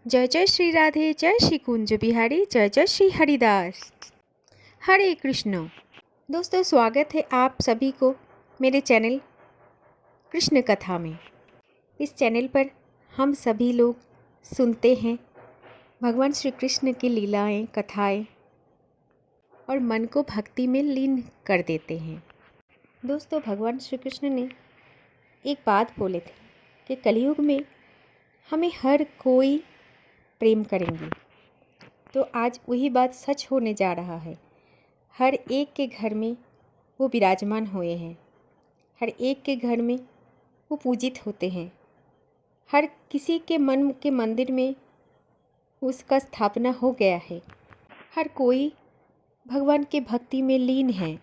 जय जय श्री राधे, जय श्री कुंज बिहारी, जय जय श्री हरिदास। हरे कृष्ण। दोस्तों, स्वागत है आप सभी को मेरे चैनल कृष्ण कथा में। इस चैनल पर हम सभी लोग सुनते हैं भगवान श्री कृष्ण की लीलाएं, कथाएं और मन को भक्ति में लीन कर देते हैं। दोस्तों, भगवान श्री कृष्ण ने एक बात बोले थे कि कलयुग में हमें हर कोई प्रेम करेंगे। तो आज वही बात सच होने जा रहा है। हर एक के घर में वो विराजमान हुए हैं, हर एक के घर में वो पूजित होते हैं, हर किसी के मन के मंदिर में उसका स्थापना हो गया है। हर कोई भगवान के भक्ति में लीन है।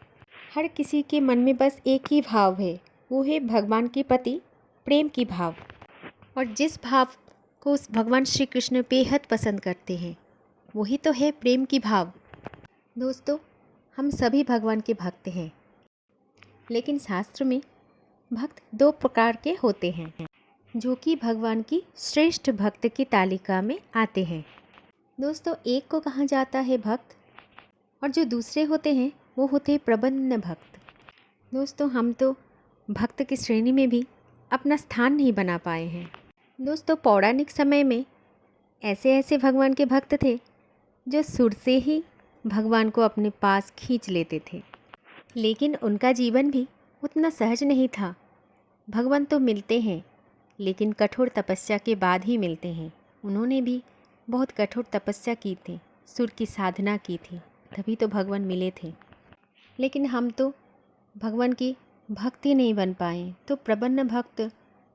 हर किसी के मन में बस एक ही भाव है, वो है भगवान के प्रति प्रेम की भाव। और जिस भाव को उस भगवान श्री कृष्ण बेहद पसंद करते हैं वही तो है प्रेम की भाव। दोस्तों, हम सभी भगवान के भक्त हैं, लेकिन शास्त्र में भक्त दो प्रकार के होते हैं जो कि भगवान की श्रेष्ठ भक्त की तालिका में आते हैं। दोस्तों, एक को कहा जाता है भक्त और जो दूसरे होते हैं वो होते हैं प्रबंध भक्त। दोस्तों, हम तो भक्त की श्रेणी में भी अपना स्थान नहीं बना पाए हैं। दोस्तों, पौराणिक समय में ऐसे ऐसे भगवान के भक्त थे जो सुर से ही भगवान को अपने पास खींच लेते थे, लेकिन उनका जीवन भी उतना सहज नहीं था। भगवान तो मिलते हैं लेकिन कठोर तपस्या के बाद ही मिलते हैं। उन्होंने भी बहुत कठोर तपस्या की थी, सुर की साधना की थी, तभी तो भगवान मिले थे। लेकिन हम तो भगवान की भक्त ही नहीं बन पाए, तो प्रबंध भक्त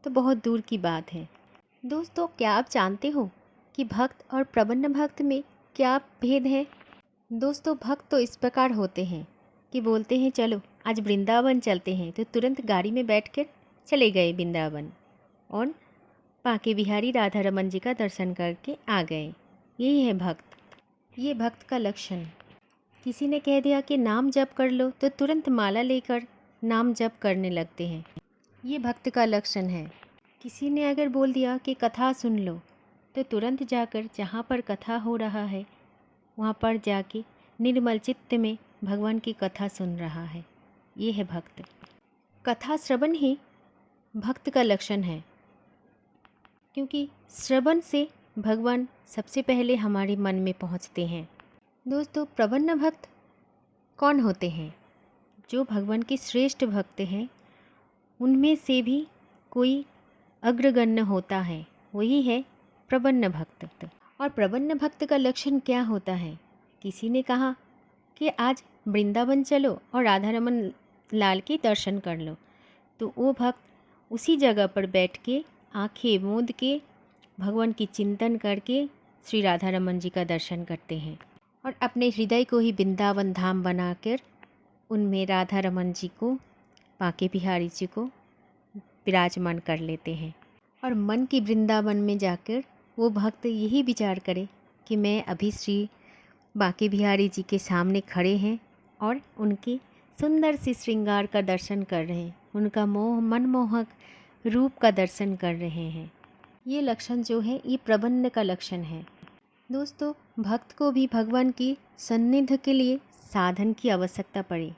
तो बहुत दूर की बात है। दोस्तों, क्या आप जानते हो कि भक्त और प्रबंध भक्त में क्या भेद है? दोस्तों, भक्त तो इस प्रकार होते हैं कि बोलते हैं चलो आज वृंदावन चलते हैं, तो तुरंत गाड़ी में बैठकर चले गए वृंदावन और बांके बिहारी राधा रमन जी का दर्शन करके आ गए। यही है भक्त। ये भक्त का लक्षण। किसी ने कह दिया कि नाम जप कर लो तो तुरंत माला लेकर नाम जप करने लगते हैं। ये भक्त का लक्षण है। किसी ने अगर बोल दिया कि कथा सुन लो तो तुरंत जाकर जहाँ पर कथा हो रहा है वहाँ पर जाके निर्मल चित्त में भगवान की कथा सुन रहा है। ये है भक्त। कथा श्रवण ही भक्त का लक्षण है, क्योंकि श्रवण से भगवान सबसे पहले हमारे मन में पहुँचते हैं। दोस्तों, प्रबंध भक्त कौन होते हैं? जो भगवान के श्रेष्ठ भक्त हैं उनमें से भी कोई अग्रगण्य होता है, वही है प्रबंध भक्त। और प्रबंध भक्त का लक्षण क्या होता है? किसी ने कहा कि आज वृंदावन चलो और राधा रमन लाल के दर्शन कर लो, तो वो भक्त उसी जगह पर बैठ के आंखें मूंद के भगवान की चिंतन करके श्री राधा रमन जी का दर्शन करते हैं और अपने हृदय को ही वृंदावन धाम बनाकर उनमें राधा रमन जी को, बांके बिहारी जी को विराजमान कर लेते हैं। और मन की वृंदावन में जाकर वो भक्त यही विचार करे कि मैं अभी श्री बांके बिहारी जी के सामने खड़े हैं और उनकी सुंदर सी श्रृंगार का दर्शन कर रहे हैं, उनका मनमोहक रूप का दर्शन कर रहे हैं। ये लक्षण जो है ये प्रबंध का लक्षण है। दोस्तों, भक्त को भी भगवान की सन्निधि के लिए साधन की आवश्यकता पड़े,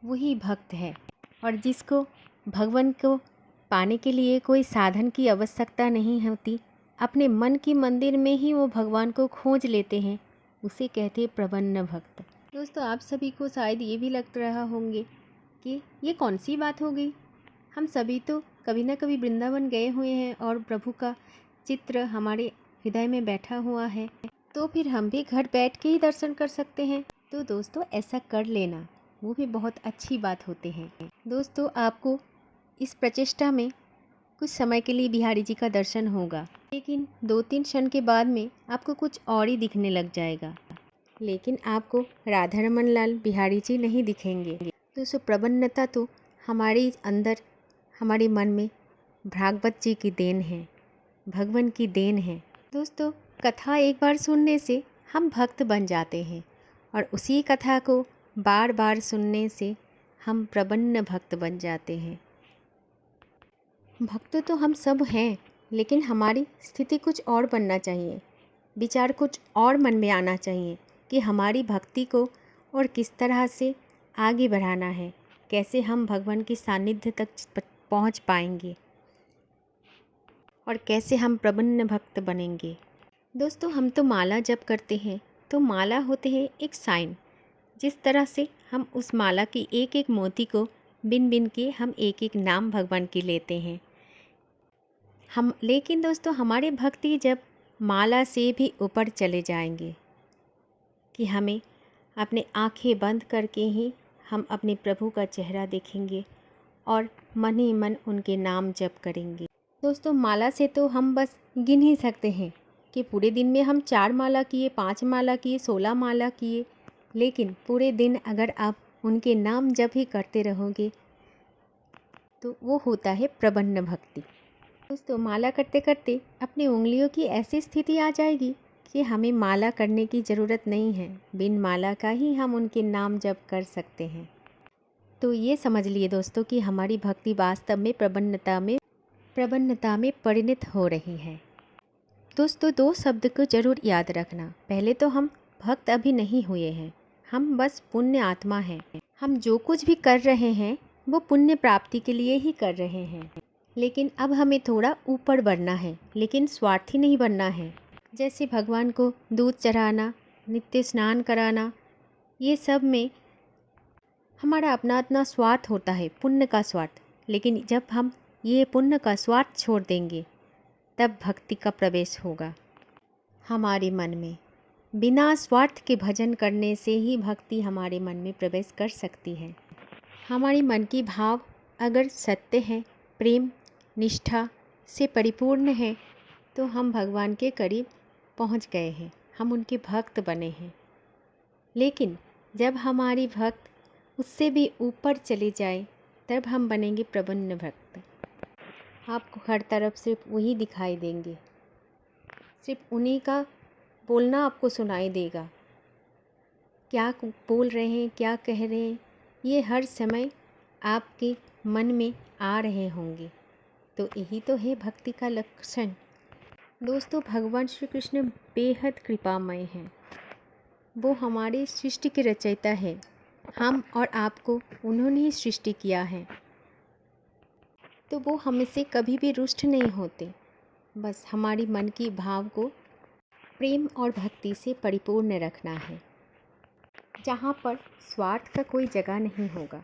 वही भक्त है। और जिसको भगवान को पाने के लिए कोई साधन की आवश्यकता नहीं होती, अपने मन की मंदिर में ही वो भगवान को खोज लेते हैं, उसे कहते हैं प्रबंध भक्त। दोस्तों, आप सभी को शायद ये भी लग रहा होंगे कि ये कौन सी बात हो गई। हम सभी तो कभी ना कभी वृंदावन गए हुए हैं और प्रभु का चित्र हमारे हृदय में बैठा हुआ है, तो फिर हम भी घर बैठ के ही दर्शन कर सकते हैं। तो दोस्तों, ऐसा कर लेना, वो भी बहुत अच्छी बात होती है। दोस्तों, आपको इस प्रचेष्टा में कुछ समय के लिए बिहारी जी का दर्शन होगा, लेकिन 2-3 क्षण के बाद में आपको कुछ और ही दिखने लग जाएगा। लेकिन आपको राधा रमन लाल बिहारी जी नहीं दिखेंगे। दोस्तों, प्रबन्नता तो हमारे अंदर, हमारे मन में भागवत जी की देन है, भगवान की देन है। दोस्तों, कथा एक बार सुनने से हम भक्त बन जाते हैं और उसी कथा को बार बार सुनने से हम प्रबंध भक्त बन जाते हैं। भक्त तो हम सब हैं, लेकिन हमारी स्थिति कुछ और बनना चाहिए, विचार कुछ और मन में आना चाहिए कि हमारी भक्ति को और किस तरह से आगे बढ़ाना है, कैसे हम भगवान की सानिध्य तक पहुंच पाएंगे और कैसे हम प्रपन्न भक्त बनेंगे। दोस्तों, हम तो माला जप करते हैं, तो माला होते हैं एक साइन, जिस तरह से हम उस माला की एक एक मोती को बिन बिन के हम एक एक नाम भगवान की लेते हैं। लेकिन दोस्तों, हमारे भक्ति जब माला से भी ऊपर चले जाएंगे कि हमें अपने आंखें बंद करके ही हम अपने प्रभु का चेहरा देखेंगे और मन ही मन उनके नाम जप करेंगे। दोस्तों, माला से तो हम बस गिन ही सकते हैं कि पूरे दिन में हम 4 माला किए, 5 माला किए, 16 माला किए, लेकिन पूरे दिन अगर आप उनके नाम जप ही करते रहोगे तो वो होता है प्रपन्न भक्ति। दोस्तों, माला करते करते अपनी उंगलियों की ऐसी स्थिति आ जाएगी कि हमें माला करने की ज़रूरत नहीं है, बिन माला का ही हम उनके नाम जप कर सकते हैं। तो ये समझ लिए दोस्तों कि हमारी भक्ति वास्तव में प्रपन्नता में परिणत हो रही है। दोस्तों, 2 शब्द को ज़रूर याद रखना। पहले तो हम भक्त अभी नहीं हुए हैं, हम बस पुण्य आत्मा हैं। हम जो कुछ भी कर रहे हैं वो पुण्य प्राप्ति के लिए ही कर रहे हैं, लेकिन अब हमें थोड़ा ऊपर बढ़ना है, लेकिन स्वार्थी नहीं बनना है। जैसे भगवान को दूध चढ़ाना, नित्य स्नान कराना, ये सब में हमारा अपना अपना स्वार्थ होता है, पुण्य का स्वार्थ। लेकिन जब हम ये पुण्य का स्वार्थ छोड़ देंगे तब भक्ति का प्रवेश होगा हमारे मन में। बिना स्वार्थ के भजन करने से ही भक्ति हमारे मन में प्रवेश कर सकती है। हमारी मन की भाव अगर सत्य है, प्रेम निष्ठा से परिपूर्ण है, तो हम भगवान के करीब पहुंच गए हैं, हम उनके भक्त बने हैं। लेकिन जब हमारी भक्त उससे भी ऊपर चले जाए तब हम बनेंगे प्रपन्न भक्त। आपको हर तरफ सिर्फ वही दिखाई देंगे, सिर्फ उन्हीं का बोलना आपको सुनाई देगा। क्या बोल रहे हैं, क्या कह रहे हैं, ये हर समय आपके मन में आ रहे होंगे। तो यही तो है भक्ति का लक्षण। दोस्तों, भगवान श्री कृष्ण बेहद कृपामय हैं। वो हमारे सृष्टि के रचयिता है। हम और आपको उन्होंने ही सृष्टि किया है, तो वो हमसे कभी भी रुष्ट नहीं होते। बस हमारी मन की भाव को प्रेम और भक्ति से परिपूर्ण रखना है, जहाँ पर स्वार्थ का कोई जगह नहीं होगा।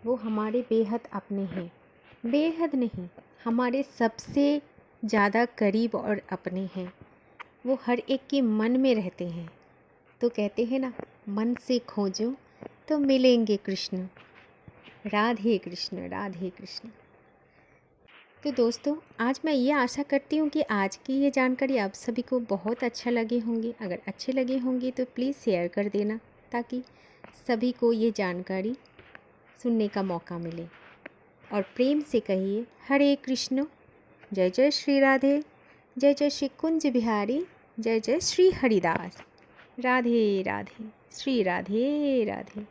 वो हमारे बेहद अपने हैं, बेहद नहीं, हमारे सबसे ज़्यादा करीब और अपने हैं। वो हर एक के मन में रहते हैं। तो कहते हैं ना, मन से खोजो तो मिलेंगे कृष्ण। राधे कृष्ण, राधे कृष्ण। तो दोस्तों, आज मैं ये आशा करती हूँ कि आज की ये जानकारी आप सभी को बहुत अच्छा लगे होंगे। अगर अच्छे लगे होंगे तो प्लीज़ शेयर कर देना, ताकि सभी को ये जानकारी सुनने का मौका मिले। और प्रेम से कहिए हरे कृष्ण, जय जय श्री राधे, जय जय श्री कुंज बिहारी, जय जय श्री हरिदास। राधे राधे, श्री राधे राधे।